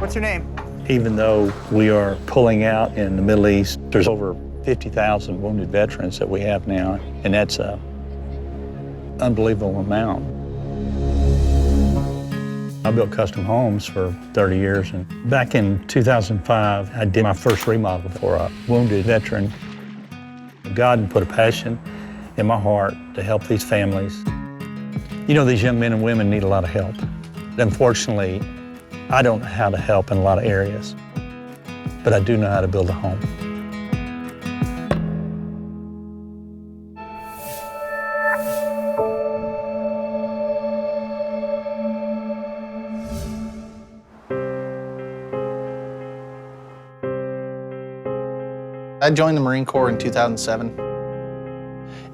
What's your name? Even though we are pulling out in the Middle East, there's over 50,000 wounded veterans that we have now, and that's an unbelievable amount. I built custom homes for 30 years, and back in 2005, I did my first remodel for a wounded veteran. God put a passion in my heart to help these families. You know, these young men and women need a lot of help. Unfortunately, I don't know how to help in a lot of areas, but I do know how to build a home. I joined the Marine Corps in 2007.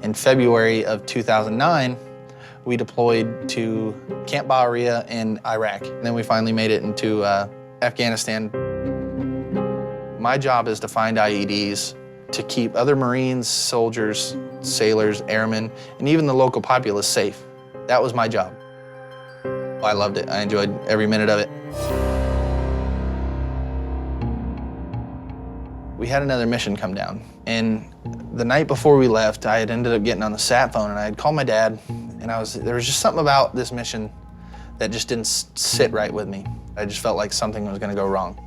In February of 2009, we deployed to Camp Bahariya in Iraq. And then we finally made it into Afghanistan. My job is to find IEDs to keep other Marines, soldiers, sailors, airmen, and even the local populace safe. That was my job. I loved it. I enjoyed every minute of it. We had another mission come down, and the night before we left, I had ended up getting on the sat phone, and I had called my dad, and there was just something about this mission that just didn't sit right with me. I just felt like something was gonna go wrong.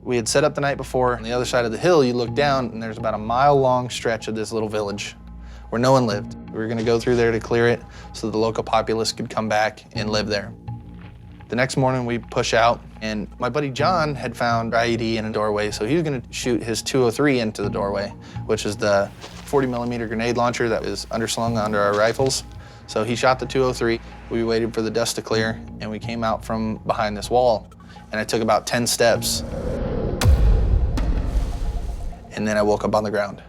We had set up the night before. On the other side of the hill, you look down, and there's about a mile-long stretch of this little village where no one lived. We were gonna go through there to clear it so the local populace could come back and live there. The next morning, we push out, and my buddy John had found IED in a doorway, so he was gonna shoot his 203 into the doorway, which is the 40mm grenade launcher that is underslung under our rifles. So he shot the 203. We waited for the dust to clear, and we came out from behind this wall, and I took about 10 steps. And then I woke up on the ground.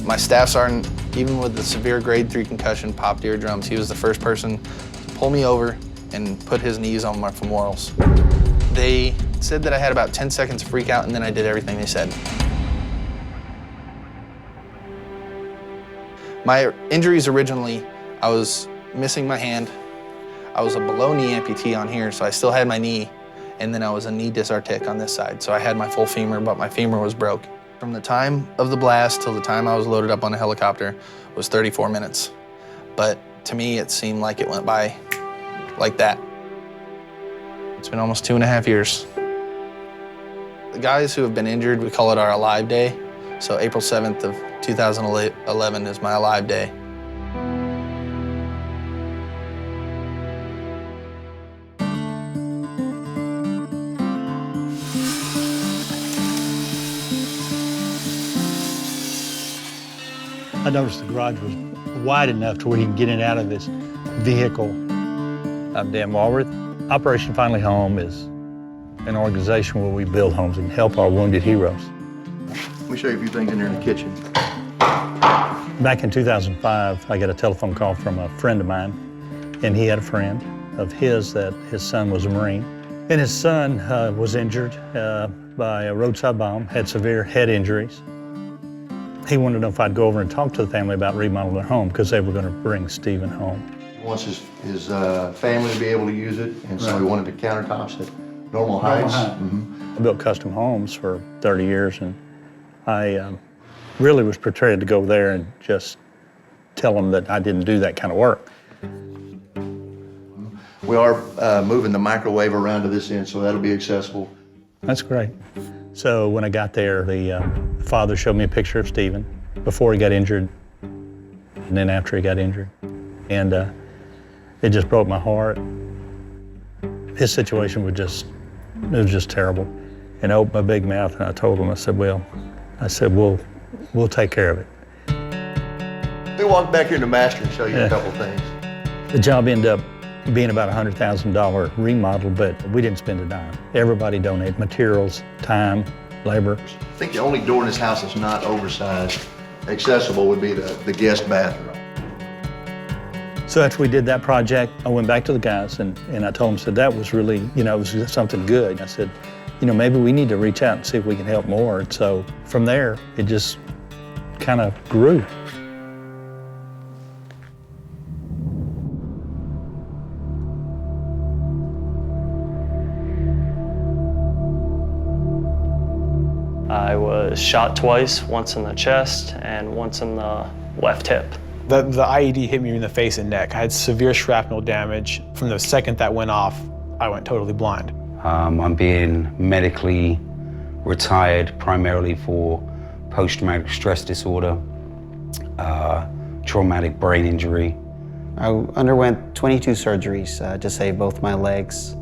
My staff sergeant, even with the severe grade 3 concussion, popped eardrums. He was the first person to pull me over and put his knees on my femorals. They said that I had about 10 seconds to freak out, and then I did everything they said. My injuries originally, I was missing my hand. I was a below knee amputee on here, so I still had my knee, and then I was a knee disartic on this side. So I had my full femur, but my femur was broke. From the time of the blast till the time I was loaded up on a helicopter was 34 minutes. But to me, it seemed like it went by like that. It's been almost 2.5 years. The guys who have been injured, we call it our Alive Day. So April 7th of 2011 is my Alive Day. I noticed the garage was wide enough to where you can get in and out of this vehicle. I'm Dan Walworth. Operation Finally Home is an organization where we build homes and help our wounded heroes. Let me show you a few things in there in the kitchen. Back in 2005, I got a telephone call from a friend of mine, and he had a friend of his that his son was a Marine. And his son was injured by a roadside bomb, had severe head injuries. He wanted to know if I'd go over and talk to the family about remodeling their home because they were going to bring Stephen home. He wants his family to be able to use it, and so he wanted the countertops at normal heights. I built custom homes for 30 years, and I really was prepared to go there and just tell them that I didn't do that kind of work. We are moving the microwave around to this end, so that'll be accessible. That's great. So when I got there, the father showed me a picture of Stephen before he got injured and then after he got injured. And it just broke my heart. His situation was just terrible. And I opened my big mouth and I told him, I said, we'll take care of it. We walk back here in the master and show you a couple things. The job ended up being about a $100,000 remodel, but we didn't spend a dime. Everybody donated materials, time, labor. I think the only door in this house that's not oversized, accessible, would be the guest bathroom. So after we did that project, I went back to the guys and I told them, said that was really, it was something good. I said, maybe we need to reach out and see if we can help more. And so from there, it just kind of grew. was shot twice, once in the chest and once in the left hip. The IED hit me in the face and neck. I had severe shrapnel damage. From the second that went off, I went totally blind. I'm being medically retired primarily for post-traumatic stress disorder, traumatic brain injury. I underwent 22 surgeries to save both my legs.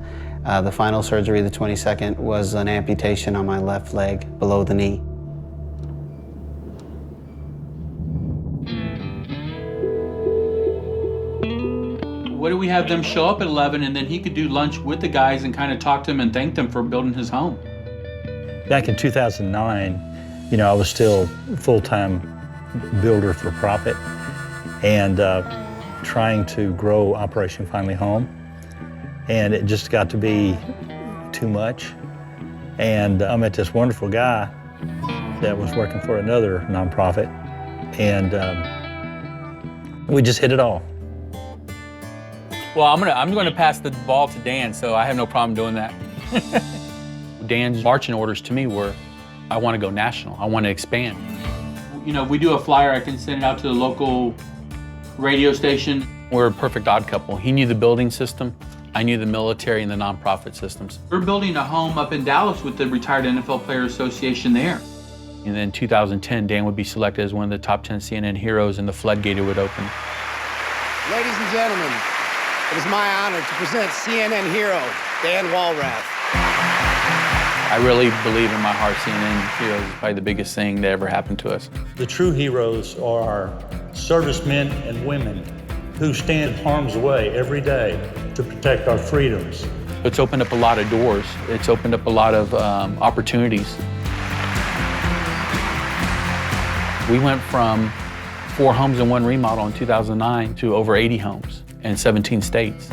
The final surgery, the 22nd, was an amputation on my left leg below the knee. What do we have them show up at 11 and then he could do lunch with the guys and kind of talk to them and thank them for building his home? Back in 2009, I was still full-time builder for profit and trying to grow Operation Finally Home. And it just got to be too much. And I met this wonderful guy that was working for another nonprofit, and we just hit it all. Well, I'm gonna pass the ball to Dan, so I have no problem doing that. Dan's marching orders to me were, I want to go national. I want to expand. If we do a flyer, I can send it out to the local radio station. We're a perfect odd couple. He knew the building system. I knew the military and the nonprofit systems. We're building a home up in Dallas with the Retired NFL Players Association there. And then in 2010, Dan would be selected as one of the top 10 CNN heroes and the floodgate would open. Ladies and gentlemen, it is my honor to present CNN hero, Dan Walrath. I really believe in my heart CNN heroes is probably the biggest thing that ever happened to us. The true heroes are servicemen and women who stand in harm's way every day to protect our freedoms. It's opened up a lot of doors. It's opened up a lot of opportunities. We went from 4 homes and 1 remodel in 2009 to over 80 homes in 17 states.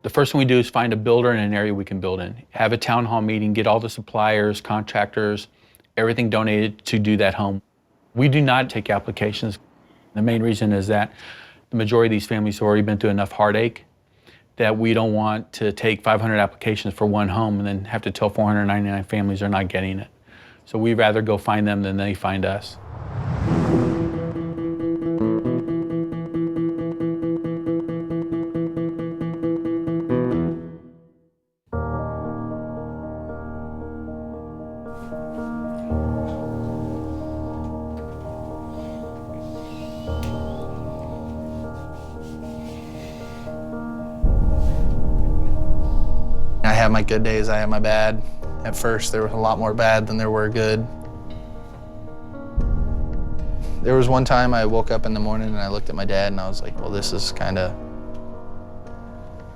The first thing we do is find a builder in an area we can build in. Have a town hall meeting, get all the suppliers, contractors, everything donated to do that home. We do not take applications. The main reason is that the majority of these families have already been through enough heartache that we don't want to take 500 applications for 1 home and then have to tell 499 families they're not getting it. So we'd rather go find them than they find us. I have my good days, I have my bad. At first, there was a lot more bad than there were good. There was one time I woke up in the morning and I looked at my dad and I was like, well, this is kind of,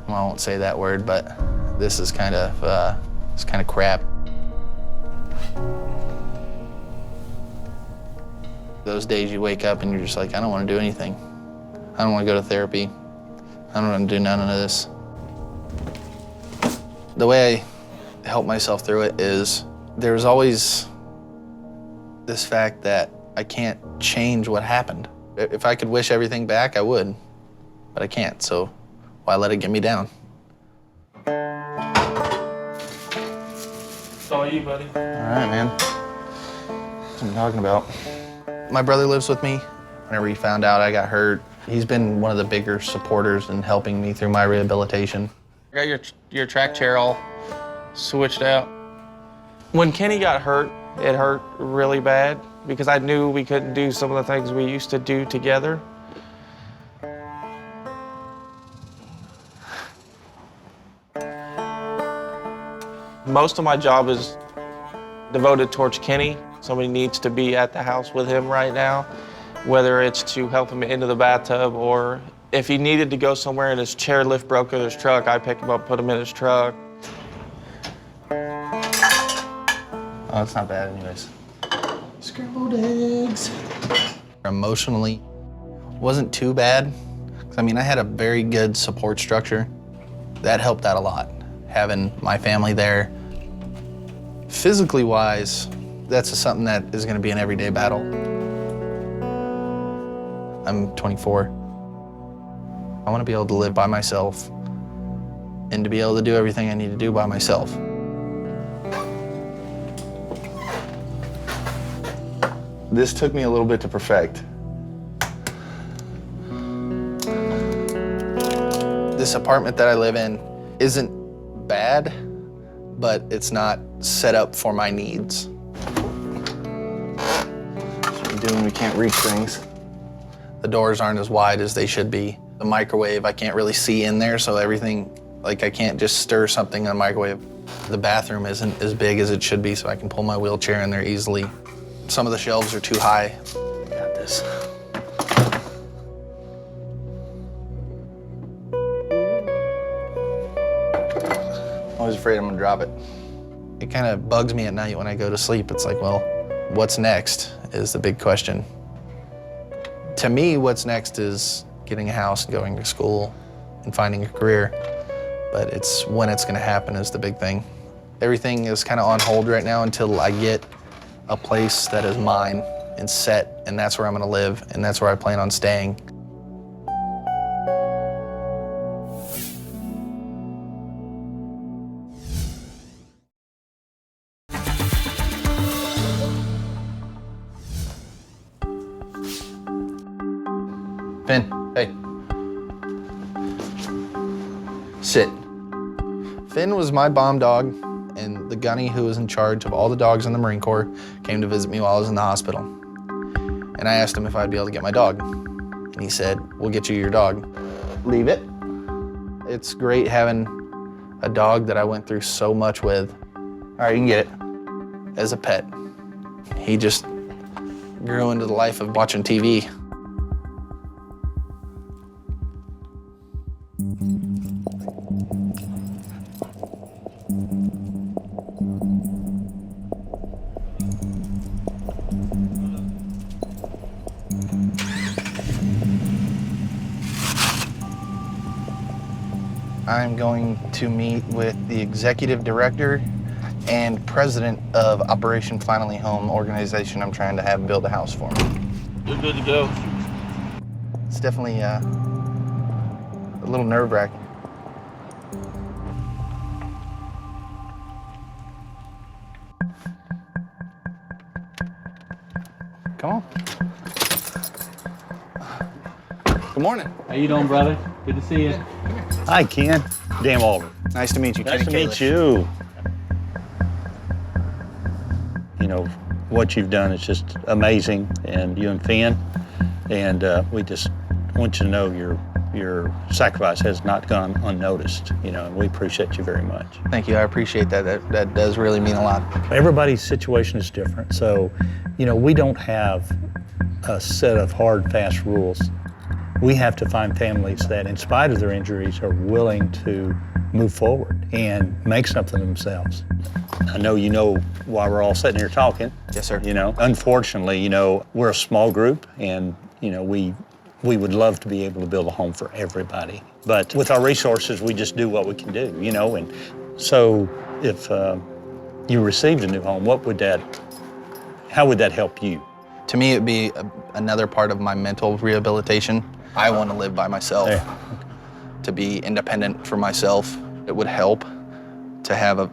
well, I won't say that word, but this is kind of crap. Those days you wake up and you're just like, I don't want to do anything. I don't want to go to therapy. I don't want to do none of this. The way I help myself through it is there's always this fact that I can't change what happened. If I could wish everything back, I would, but I can't, so why let it get me down? It's all you, buddy. All right, man. That's what I'm talking about. My brother lives with me. Whenever he found out I got hurt, he's been one of the bigger supporters in helping me through my rehabilitation. I got your track chair all switched out. When Kenny got hurt, it hurt really bad because I knew we couldn't do some of the things we used to do together. Most of my job is devoted towards Kenny. Somebody needs to be at the house with him right now, whether it's to help him into the bathtub or if he needed to go somewhere and his chairlift broke in his truck, I picked him up, put him in his truck. Oh, it's not bad anyways. Scrambled eggs. Emotionally, wasn't too bad. I mean, I had a very good support structure. That helped out a lot, having my family there. Physically wise, that's just something that is gonna be an everyday battle. I'm 24. I want to be able to live by myself and to be able to do everything I need to do by myself. This took me a little bit to perfect. This apartment that I live in isn't bad, but it's not set up for my needs. What are we doing? We can't reach things. The doors aren't as wide as they should be. The microwave, I can't really see in there, so everything, like I can't just stir something in the microwave. The bathroom isn't as big as it should be, so I can pull my wheelchair in there easily. Some of the shelves are too high. Got this. Always afraid I'm gonna drop it. It kind of bugs me at night when I go to sleep. It's like, well, what's next is the big question. To me, what's next is getting a house and going to school and finding a career. But it's when it's gonna happen is the big thing. Everything is kind of on hold right now until I get a place that is mine and set, and that's where I'm gonna live, and that's where I plan on staying. Finn, hey. Sit. Finn was my bomb dog, and the gunny who was in charge of all the dogs in the Marine Corps came to visit me while I was in the hospital. And I asked him if I'd be able to get my dog. And he said, we'll get you your dog. Leave it. It's great having a dog that I went through so much with. All right, you can get it. As a pet. He just grew into the life of watching TV. I'm going to meet with the executive director and president of Operation Finally Home organization I'm trying to have build a house for me. You're good to go. It's definitely a little nerve-wracking. Come on. Good morning. How you doing, brother? Good to see you. Hi, Ken. Dan Walter. Nice to meet you, Nice Kenny to meet Kalish. you. You know, what you've done is just amazing, and you and Finn, and we just want you to know your sacrifice has not gone unnoticed, you know, and we appreciate you very much. Thank you, I appreciate that. That does really mean a lot. Everybody's situation is different, so, you know, we don't have a set of hard, fast rules. We have to find families that, in spite of their injuries, are willing to move forward and make something of themselves. I know you know why we're all sitting here talking. Yes, sir. You know, unfortunately, you know, we're a small group, and, you know, we would love to be able to build a home for everybody. But with our resources, we just do what we can do, you know, and so if you received a new home, how would that help you? To me, it'd be another part of my mental rehabilitation. I want to live by myself, to be independent for myself. It would help to have a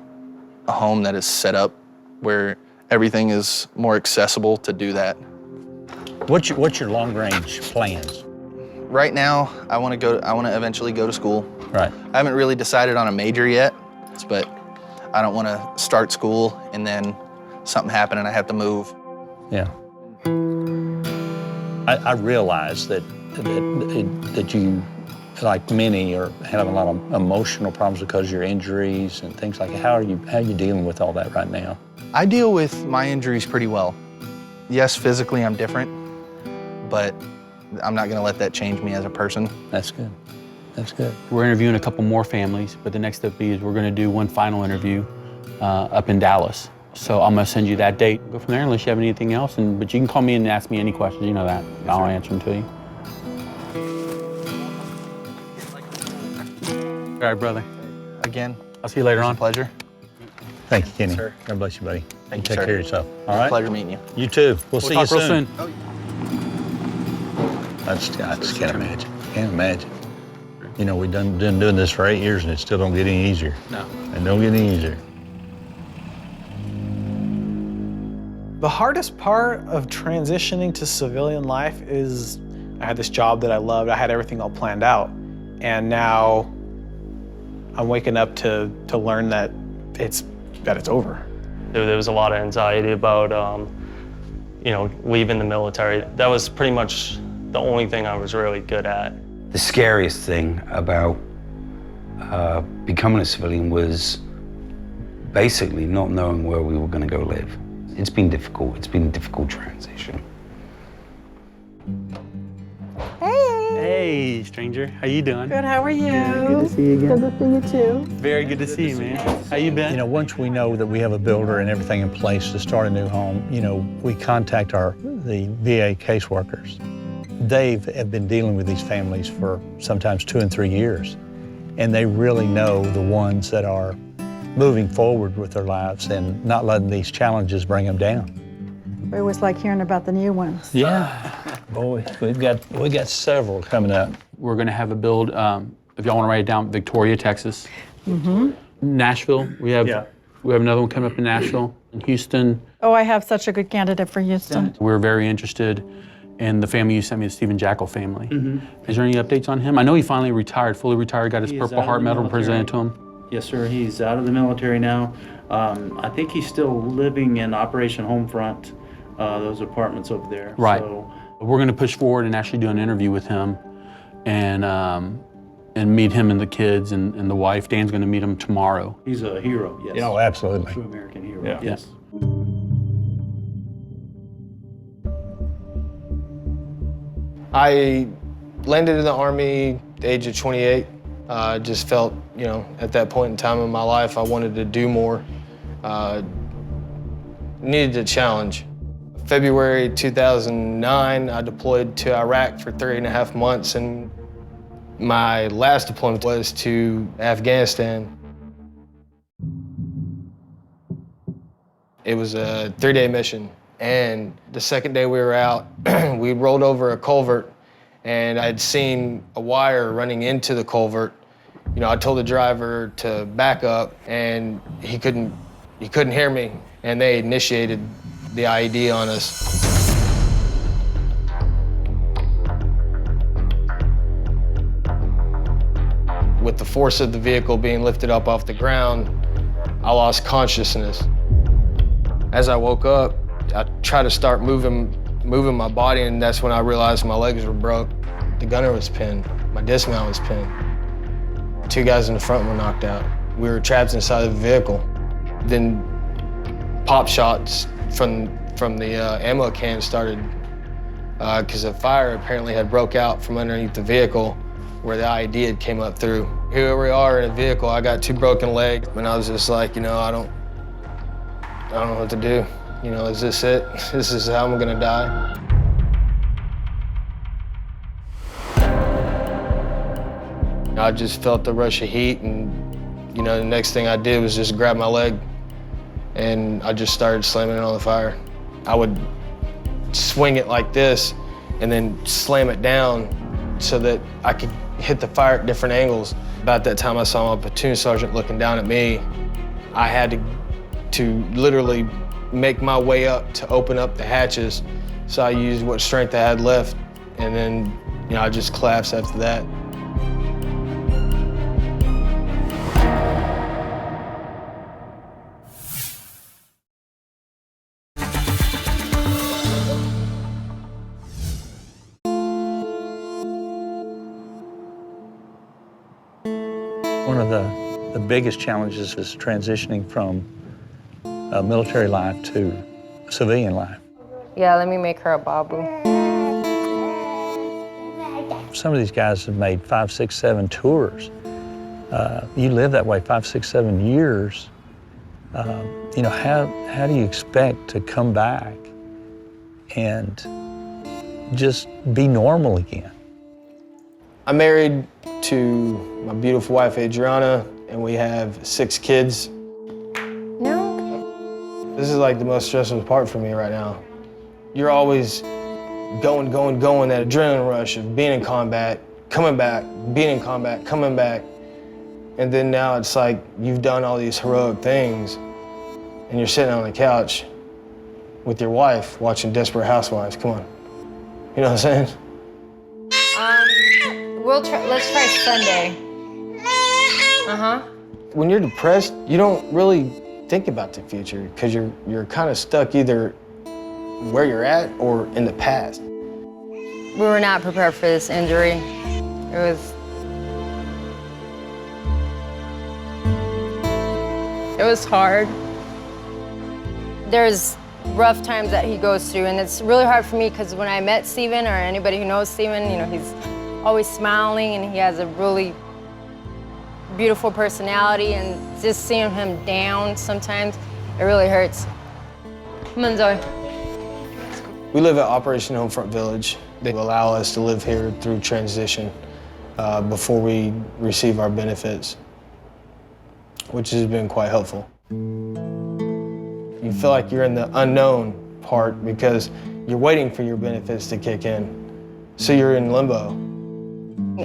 home that is set up where everything is more accessible to do that. What's your long-range plans? Right now, I want to eventually go to school. Right. I haven't really decided on a major yet, but I don't want to start school and then something happen and I have to move. Yeah. I realize that you, like many, are having a lot of emotional problems because of your injuries and things like that. How are you dealing with all that right now? I deal with my injuries pretty well. Yes, physically I'm different, but I'm not going to let that change me as a person. That's good. That's good. We're interviewing a couple more families, but the next step is we're going to do one final interview up in Dallas. So I'm going to send you that date. Go from there unless you have anything else. But you can call me and ask me any questions. You know that. I'll answer them to you. All right, brother. Again, I'll see you later it's on. a pleasure. Thank you, Kenny. Sir. God bless you, buddy. Thank you, Take sir. care of yourself. All right? Pleasure meeting you. You too. We'll see you talk real soon. I just can't imagine. Can't imagine. You know, we've been doing this for 8 years and it still don't get any easier. No. It don't get any easier. The hardest part of transitioning to civilian life is I had this job that I loved. I had everything all planned out. And now I'm waking up to learn that it's over. There was a lot of anxiety about, you know, leaving the military. That was pretty much the only thing I was really good at. The scariest thing about becoming a civilian was basically not knowing where we were going to go live. It's been difficult. It's been a difficult transition. Hey, stranger. How you doing? Good, how are you? Good to see you again. Good to see you too. Very good to see you, man. How you been? You know, once we know that we have a builder and everything in place to start a new home, you know, we contact the VA caseworkers. They have been dealing with these families for sometimes 2 and 3 years, and they really know the ones that are moving forward with their lives and not letting these challenges bring them down. We always like hearing about the new ones. Yeah, boy, we got several coming up. We're going to have a build, if y'all want to write it down, Victoria, Texas. Mm-hmm. Nashville, we have another one coming up in Nashville. In Houston, Oh, I have such a good candidate for Houston. we're very interested in the family you sent me, the Stephen Jackal family. Is there any updates on him? I know he finally retired, fully retired, got his He is Purple out of Heart the Medal military. presented to him. Yes, sir. He's out of the military now. I think he's still living in Operation Homefront, those apartments over there. Right. So, We're going to push forward and actually do an interview with him and meet him and the kids and the wife. Dan's going to meet him tomorrow. he's a hero, yes. Oh, absolutely. True American hero, Yeah. yes. I landed in the Army at the age of 28. I just felt, you know, at that point in time in my life, I wanted to do more. Needed a challenge. February 2009, I deployed to Iraq for 3.5 months, and my last deployment was to Afghanistan. It was a 3-day mission, and the second day we were out, we rolled over a culvert, and I'd seen a wire running into the culvert. You know, I told the driver to back up, and he couldn't hear me, and they initiated the IED on us. With the force of the vehicle being lifted up off the ground, I lost consciousness. As I woke up, I tried to start moving my body, and that's when I realized my legs were broke. The gunner was pinned, my dismount was pinned. 2 guys in the front were knocked out. We were trapped inside of the vehicle. Then pop shots from the ammo can started because a fire apparently had broke out from underneath the vehicle where the IED had came up through. Here we are in a vehicle. I got 2 broken legs, and I was just like, you know, I don't know what to do. You know, is this it? This is how I'm gonna die. I just felt the rush of heat, and you know, the next thing I did was just grab my leg, and I just started slamming it on the fire. I would swing it like this, and then slam it down so that I could hit the fire at different angles. About that time, I saw my platoon sergeant looking down at me. I had to literally make my way up to open up the hatches. So I used what strength I had left, and then, you know, I just collapsed after that. One of the biggest challenges is transitioning from military life to civilian life. Yeah, let me make her a babu. Some of these guys have made 5, 6, 7 tours. You live that way 5, 6, 7 years. You know, how do you expect to come back and just be normal again? I'm married to my beautiful wife, Adriana, and we have 6 kids. No. This is like the most stressful part for me right now. You're always going, that adrenaline rush of being in combat, coming back, being in combat, coming back. And then now it's like you've done all these heroic things and you're sitting on the couch with your wife watching Desperate Housewives. Come on. You know what I'm saying? Let's try Sunday. When you're depressed, you don't really think about the future because you're kind of stuck either where you're at or in the past. We were not prepared for this injury. It was hard. There's rough times that he goes through, and it's really hard for me because when I met Steven, or anybody who knows Steven, you know, he's always smiling and he has a really beautiful personality, and just seeing him down sometimes, it really hurts. Come on, Zoe. We live at Operation Homefront Village. They allow us to live here through transition before we receive our benefits, which has been quite helpful. You feel like you're in the unknown part because you're waiting for your benefits to kick in. So you're in limbo.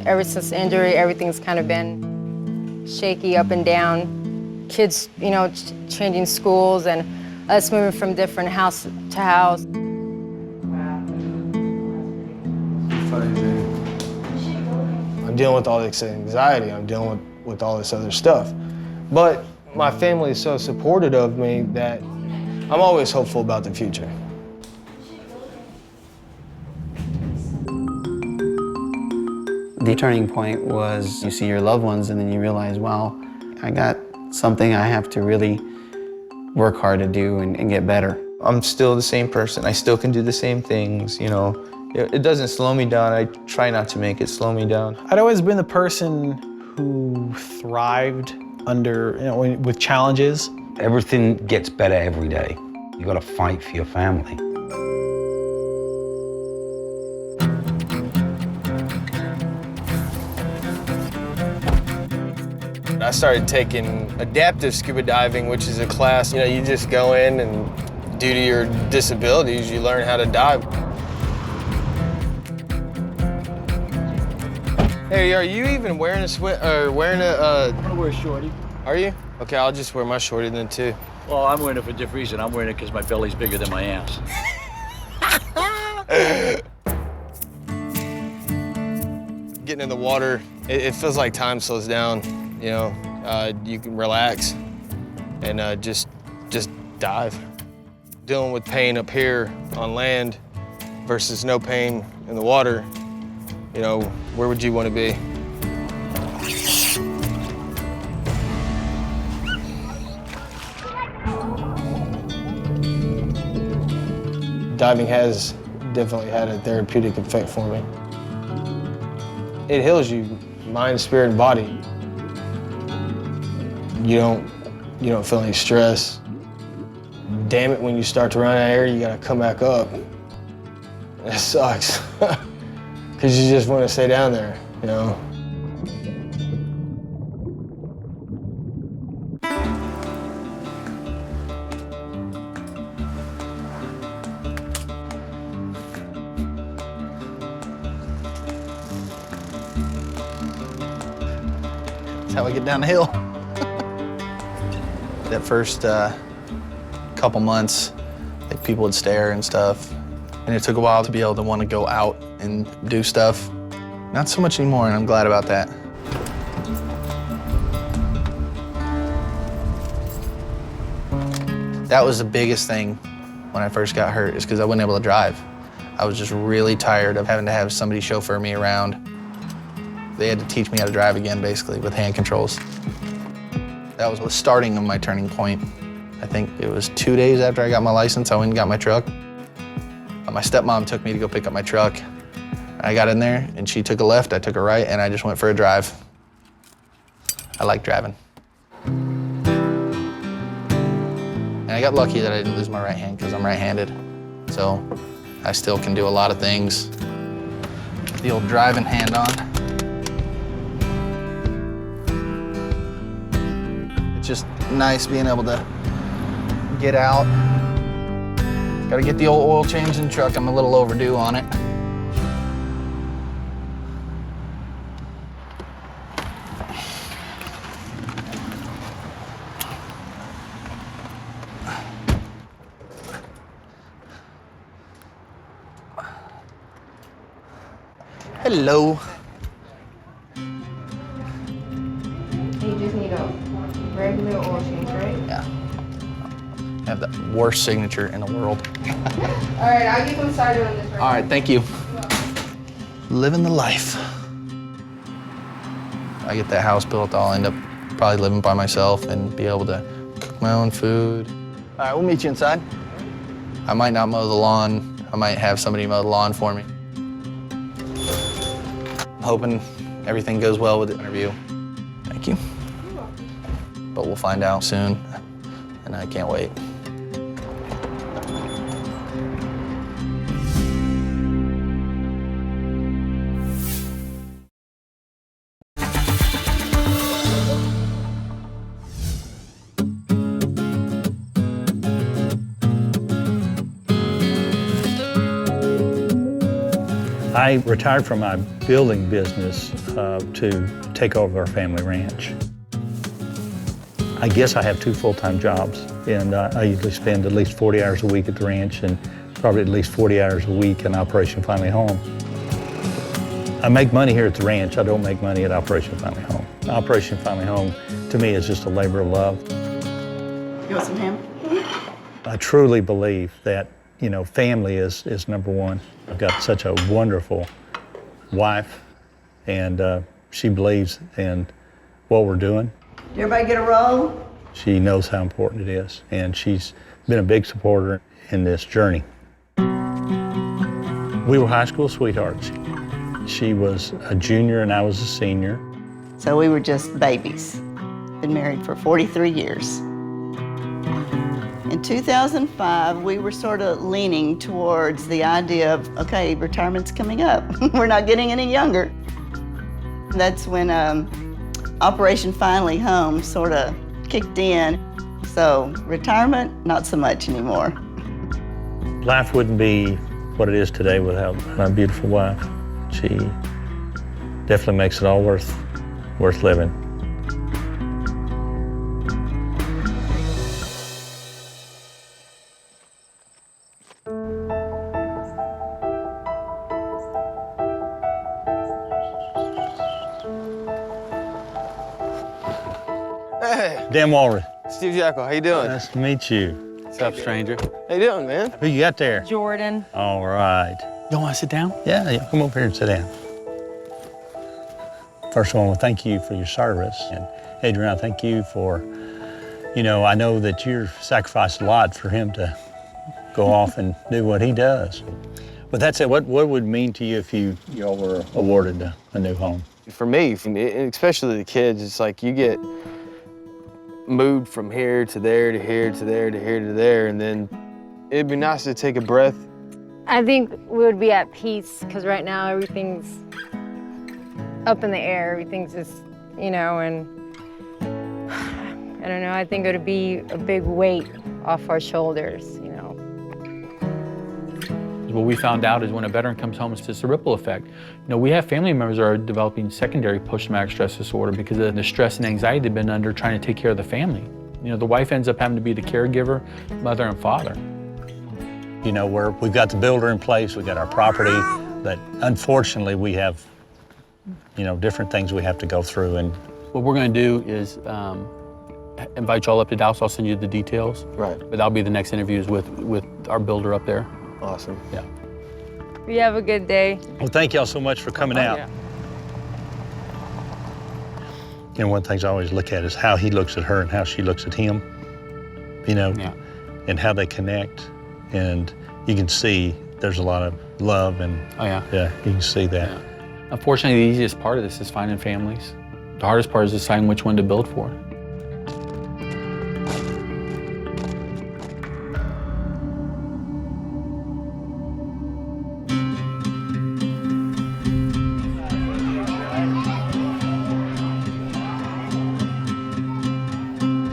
Ever since the injury, everything's kind of been shaky up and down. Kids, you know, changing schools and us moving from different house to house. I'm dealing with all this anxiety. I'm dealing with all this other stuff. But my family is so supportive of me that I'm always hopeful about the future. The turning point was you see your loved ones and then you realize, wow, I got something I have to really work hard to do and get better. I'm still the same person. I still can do the same things, you know. It doesn't slow me down. I try not to make it slow me down. I'd always been the person who thrived under, you know, with challenges. Everything gets better every day. You gotta fight for your family. I started taking adaptive scuba diving, which is a class, you know, you just go in and due to your disabilities, you learn how to dive. Hey, are you even wearing a I'm gonna wear a shorty. Are you? Okay, I'll just wear my shorty then too. Well, I'm wearing it for a different reason. I'm wearing it because my belly's bigger than my ass. Getting in the water, it feels like time slows down. You know, you can relax and just dive. Dealing with pain up here on land versus no pain in the water, you know, where would you want to be? Diving has definitely had a therapeutic effect for me. It heals you, mind, spirit, and body. You don't feel any stress. Damn it, when you start to run out of air, you gotta come back up. That sucks. Because you just want to stay down there, you know? That's how I get down the hill. That first couple months, like, people would stare and stuff. And it took a while to be able to want to go out and do stuff. Not so much anymore, and I'm glad about that. That was the biggest thing when I first got hurt, is because I wasn't able to drive. I was just really tired of having to have somebody chauffeur me around. They had to teach me how to drive again, basically, with hand controls. That was the starting of my turning point. I think it was 2 days after I got my license, I went and got my truck. My stepmom took me to go pick up my truck. I got in there, and she took a left, I took a right, and I just went for a drive. I like driving. And I got lucky that I didn't lose my right hand, because I'm right-handed. So I still can do a lot of things. The old driving hand on. It's just nice being able to get out. Gotta get the old oil change in the truck. I'm a little overdue on it. Hello. You just need a regular oil change, right? Yeah. I have the worst signature in the world. All right, I'll get them started on this right All right, thank you. Living the life. I get that house built, I'll end up probably living by myself and be able to cook my own food. All right, we'll meet you inside. I might not mow the lawn. I might have somebody mow the lawn for me. I'm hoping everything goes well with the interview. Thank you. But we'll find out soon, and I can't wait. I retired from my building business to take over our family ranch. I guess I have 2 full-time jobs, and I usually spend at least 40 hours a week at the ranch and probably at least 40 hours a week in Operation Family Home. I make money here at the ranch. I don't make money at Operation Family Home. Operation Family Home, to me, is just a labor of love. You want some ham? I truly believe that, you know, family is number one. I've got such a wonderful wife, and she believes in what we're doing. Did everybody get a roll? She knows how important it is, and she's been a big supporter in this journey. We were high school sweethearts. She was a junior and I was a senior. So we were just babies. Been married for 43 years. In 2005, we were sort of leaning towards the idea of, okay, retirement's coming up. We're not getting any younger. That's when Operation Finally Home sort of kicked in. So retirement, not so much anymore. Life wouldn't be what it is today without my beautiful wife. She definitely makes it all worth living. Hey. Dan Walrus. Steve Jackal, how you doing? Nice to meet you. What's up, stranger? How you doing, man? Who you got there? Jordan. All right. You want to sit down? Yeah, come over here and sit down. First of all, I want to thank you for your service. And Adrian, I thank you for, you know, I know that you've sacrificed a lot for him to go off and do what he does. But that said, what would it mean to you if y'all were awarded a new home? For me, especially the kids, it's like you get moved from here to there to here to there to here to there, and then it'd be nice to take a breath. I think we would be at peace because right now everything's up in the air. Everything's just, you know, and I don't know. I think it would be a big weight off our shoulders, you know. What we found out is when a veteran comes home, it's just a ripple effect. You know, we have family members that are developing secondary post-traumatic stress disorder because of the stress and anxiety they've been under trying to take care of the family. You know, the wife ends up having to be the caregiver, mother and father. You know, we've got the builder in place, we've got our property, but unfortunately we have, you know, different things we have to go through. And what we're going to do is invite y'all up to Dallas. I'll send you the details. Right. But that'll be the next interviews with our builder up there. Awesome. Yeah. You have a good day. Well, thank y'all so much for coming out. Yeah. You know, one of the things I always look at is how he looks at her and how she looks at him, you know, and how they connect. And you can see there's a lot of love and yeah, you can see that. Yeah. Unfortunately, the easiest part of this is finding families. The hardest part is deciding which one to build for.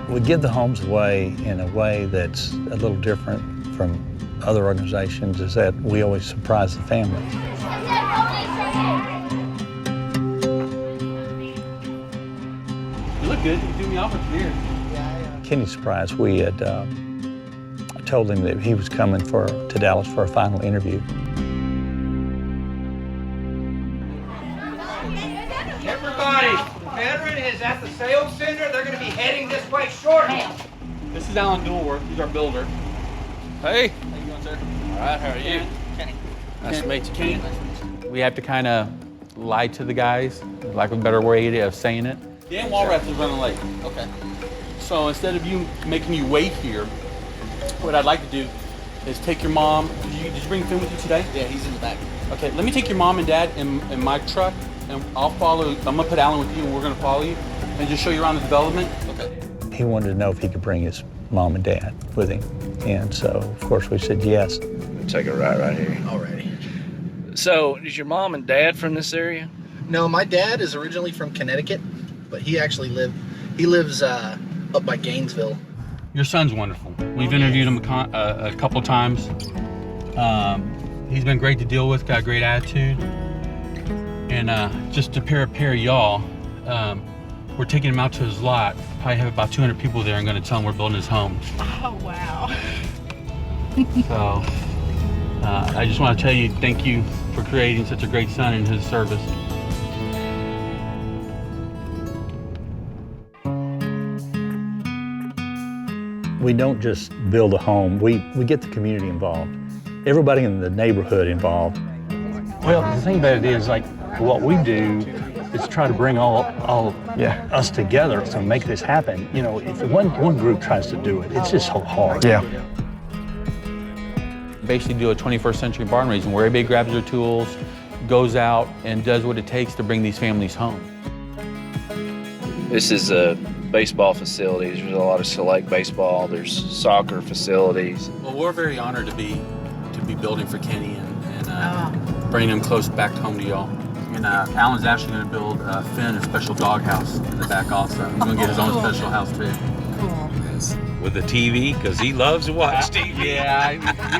We give the homes away in a way that's a little different from other organizations, is that we always surprise the family. You look good. You do me off from here. Kenny's surprised. We had told him that he was coming to Dallas for a final interview. Everybody, the veteran is at the sales center. They're going to be heading this way shortly. This is Alan Dulworth. He's our builder. Hey. How you doing, sir? All right, how are you? Kenny. Nice to meet you, Kenny. We have to kind of lie to the guys, lack of a better way of saying it. Dan Walrath is running late. Okay. So instead of making you wait here, what I'd like to do is take your mom. Did you bring Finn with you today? Yeah, he's in the back. Okay, let me take your mom and dad in my truck, and I'll follow. I'm gonna put Alan with you, and we're gonna follow you, and just show you around the development. Okay. He wanted to know if he could bring his mom and dad with him. And so, of course, we said yes. Take a right here. Alrighty. So, is your mom and dad from this area? No, my dad is originally from Connecticut, but he actually lives up by Gainesville. Your son's wonderful. We've interviewed him a couple times. He's been great to deal with, got a great attitude. And just to pair of y'all, we're taking him out to his lot. Probably have about 200 people there and gonna tell him we're building his home. Oh, wow. So I just want to tell you thank you for creating such a great son in his service. We don't just build a home, we get the community involved. Everybody in the neighborhood involved. Well, the thing about it is, like, what we do is try to bring all us together to make this happen. You know, if one group tries to do it, it's just so hard. Yeah. Basically do a 21st century barn raising where everybody grabs their tools, goes out and does what it takes to bring these families home. This is a baseball facility. There's a lot of select baseball. There's soccer facilities. Well, we're very honored to be building for Kenny and bringing him close back home to y'all. And Alan's actually going to build Finn a special dog house in the back also. He's going to get his own special house too. With the TV, because he loves to watch TV. Yeah, we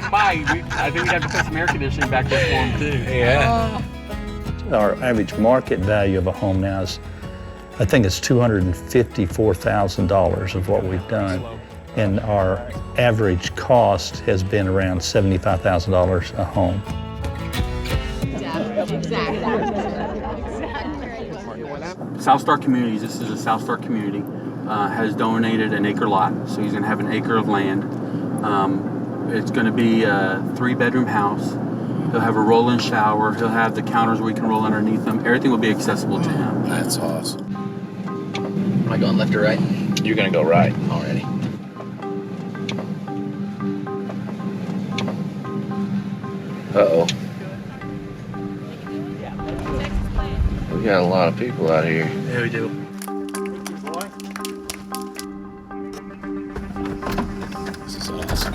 might. I think we'd have to put some air conditioning back there for him too. Yeah. Our average market value of a home now is, I think it's $254,000 of what we've done. And our average cost has been around $75,000 a home. SouthStar Communities, this is a SouthStar community, has donated an acre lot. So he's going to have an acre of land. It's going to be a 3-bedroom house. He'll have a roll-in shower. He'll have the counters where he can roll underneath them. Everything will be accessible to him. That's awesome. Am I going left or right? You're gonna go right. Already. Uh-oh. We got a lot of people out here. Yeah, we do. This is awesome.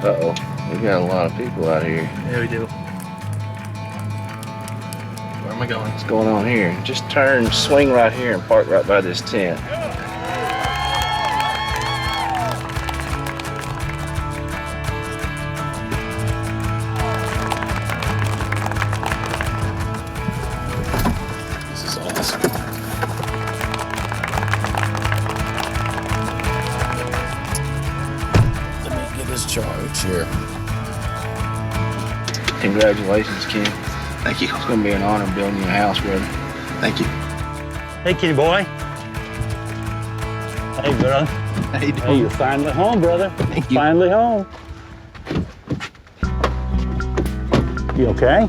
Uh-oh. We got a lot of people out here. Yeah, we do. Where am I going? What's going on here? Just turn, swing right here and park right by this tent. This is awesome. Let me get this charge here. Congratulations, Ken. Thank you. It's gonna be an honor building you a house, brother. Thank you. Hey, kitty boy. Hey, brother. How you doing? Hey, you're finally home, brother. Thank you. Finally home. You okay?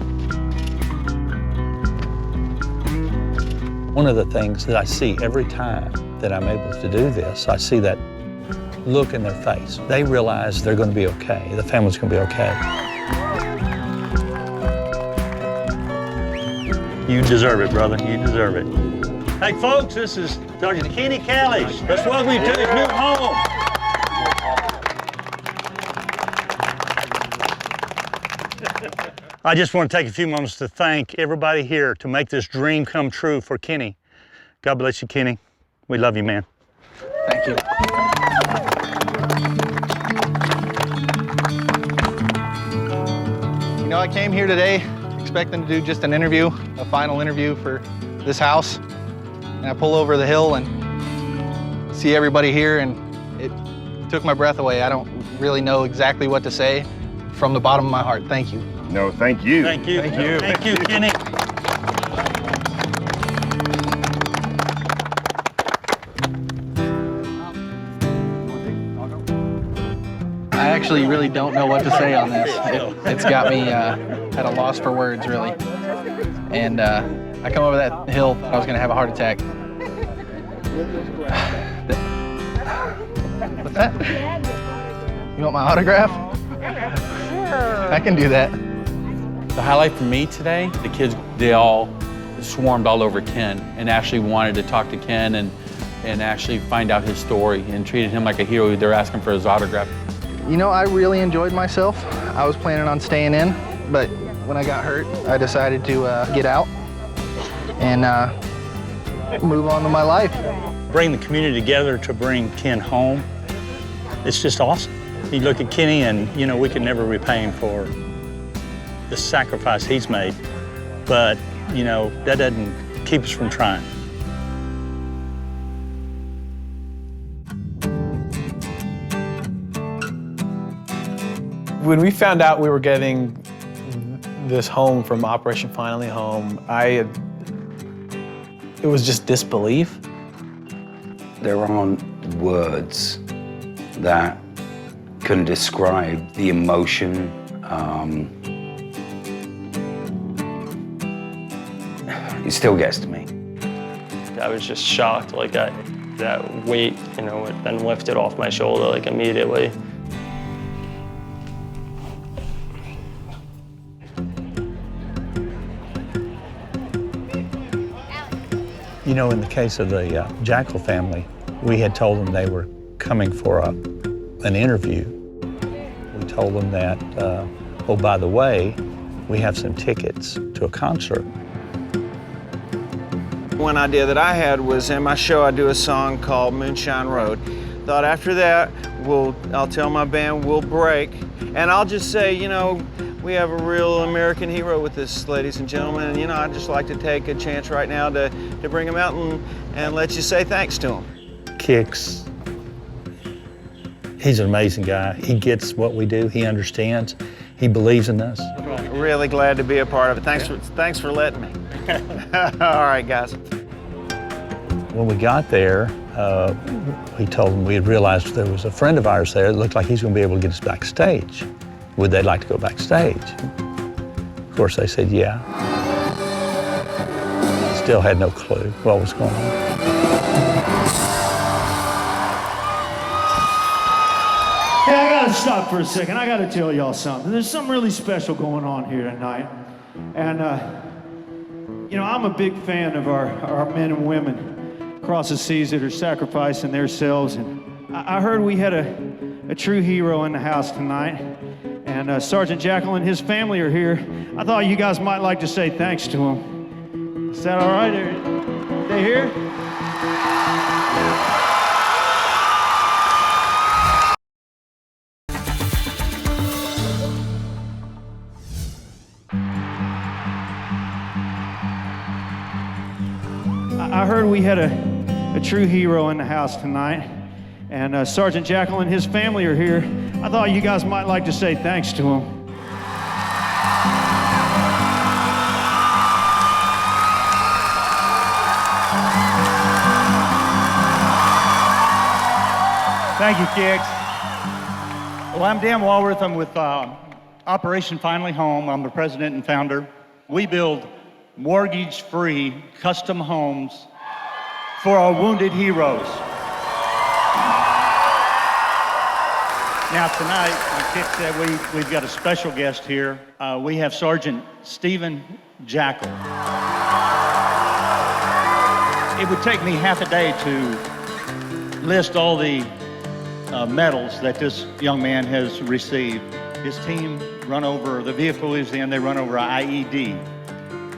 One of the things that I see every time that I'm able to do this, I see that look in their face. They realize they're going to be okay. The family's going to be okay. You deserve it, brother. You deserve it. Hey, folks, this is Sergeant Kenny Callish. Let's welcome you to his new home. I just want to take a few moments to thank everybody here to make this dream come true for Kenny. God bless you, Kenny. We love you, man. Thank you. You know, I came here today expecting to do just an interview, a final interview for this house. And I pull over the hill and see everybody here, and it took my breath away. I don't really know exactly what to say. From the bottom of my heart, thank you. No, thank you. Thank you. Thank you. Thank you, Kenny. I actually really don't know what to say on this. It's got me at a loss for words, really. And I come over that hill, I was gonna have a heart attack. What's that? You want my autograph? I can do that. The highlight for me today, the kids, they all swarmed all over Ken and actually wanted to talk to Ken and actually find out his story and treated him like a hero. They're asking for his autograph. You know, I really enjoyed myself. I was planning on staying in, but when I got hurt, I decided to get out and move on to my life. Bring the community together to bring Ken home. It's just awesome. You look at Kenny and, you know, we can never repay him for the sacrifice he's made, but, you know, that doesn't keep us from trying. When we found out we were getting this home from Operation Finally Home, it was just disbelief. There aren't words that can describe the emotion. It still gets to me. I was just shocked, like that weight, you know, had been lifted off my shoulder like immediately. You know, in the case of the Jackal family, we had told them they were coming for an interview. We told them that, oh, by the way, we have some tickets to a concert. One idea that I had was in my show I do a song called Moonshine Road. Thought after that, I'll tell my band we'll break, and I'll just say, you know, we have a real American hero with us, ladies and gentlemen, and you know, I'd just like to take a chance right now to bring him out and let you say thanks to him. Kix, he's an amazing guy. He gets what we do, he understands, he believes in us. Really glad to be a part of it. Thanks for letting me. All right, guys. When we got there, we told them we had realized there was a friend of ours there that looked like he's going to be able to get us backstage. Would they like to go backstage? Of course, they said yeah. Still had no clue what was going on. Hey, I gotta stop for a second. I gotta tell y'all something. There's something really special going on here tonight. And, you know, I'm a big fan of our men and women across the seas that are sacrificing themselves. And I heard we had a true hero in the house tonight. And Sergeant Jackal and his family are here. I thought you guys might like to say thanks to him. Is that all right? Are they here? I heard we had a true hero in the house tonight. And Sergeant Jackal and his family are here. I thought you guys might like to say thanks to him. Thank you, Kix. Well, I'm Dan Walworth. I'm with Operation Finally Home. I'm the president and founder. We build mortgage-free custom homes for our wounded heroes. Now tonight, like Kix said, we've got a special guest here. We have Sergeant Stephen Jackal. It would take me half a day to list all the medals that this young man has received. His team run over, the vehicle is in, they run over an IED.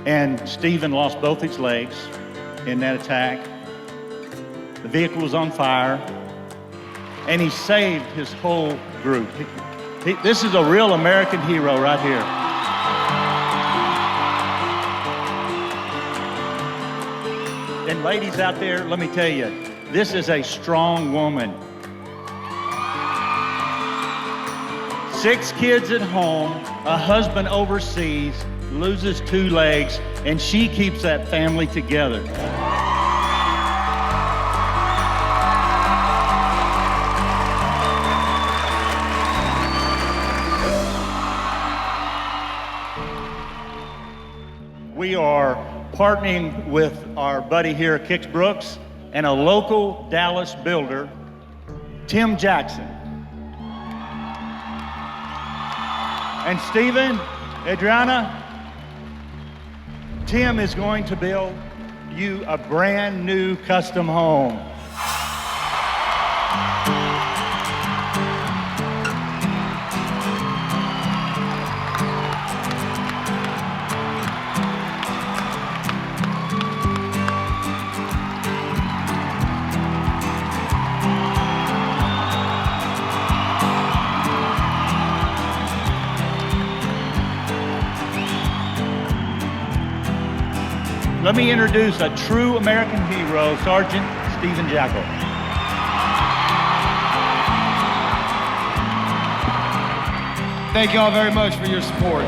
And Stephen lost both his legs in that attack. The vehicle was on fire. And he saved his whole group. This is a real American hero right here. And ladies out there, let me tell you, this is a strong woman. 6 kids at home, a husband overseas, loses 2 legs, and she keeps that family together. We are partnering with our buddy here at Kix Brooks and a local Dallas builder, Tim Jackson. And Stephen, Adriana, Tim is going to build you a brand new custom home. Let me introduce a true American hero, Sergeant Stephen Jackal. Thank you all very much for your support.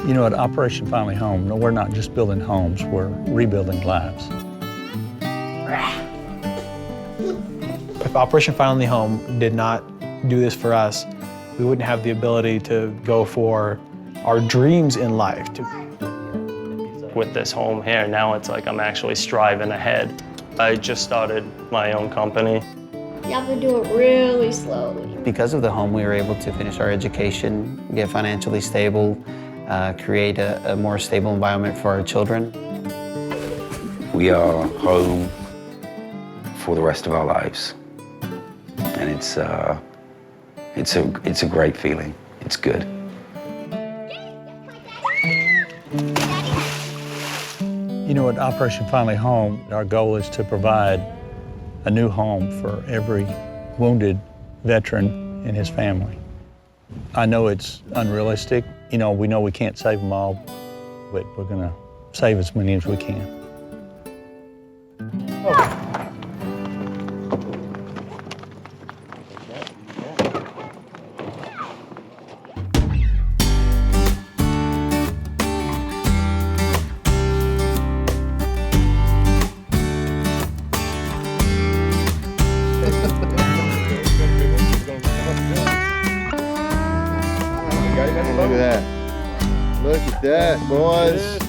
You know, at Operation Finally Home, we're not just building homes, we're rebuilding lives. If Operation Finally Home did not do this for us, we wouldn't have the ability to go for our dreams in life. With this home here, now it's like I'm actually striving ahead. I just started my own company. You have to do it really slowly. Because of the home, we were able to finish our education, get financially stable, create a more stable environment for our children. We are home for the rest of our lives. And it's a great feeling. It's good. You know, at Operation Finally Home, our goal is to provide a new home for every wounded veteran and his family. I know it's unrealistic. You know we can't save them all, but we're gonna save as many as we can. Look at that. Look at that, boys.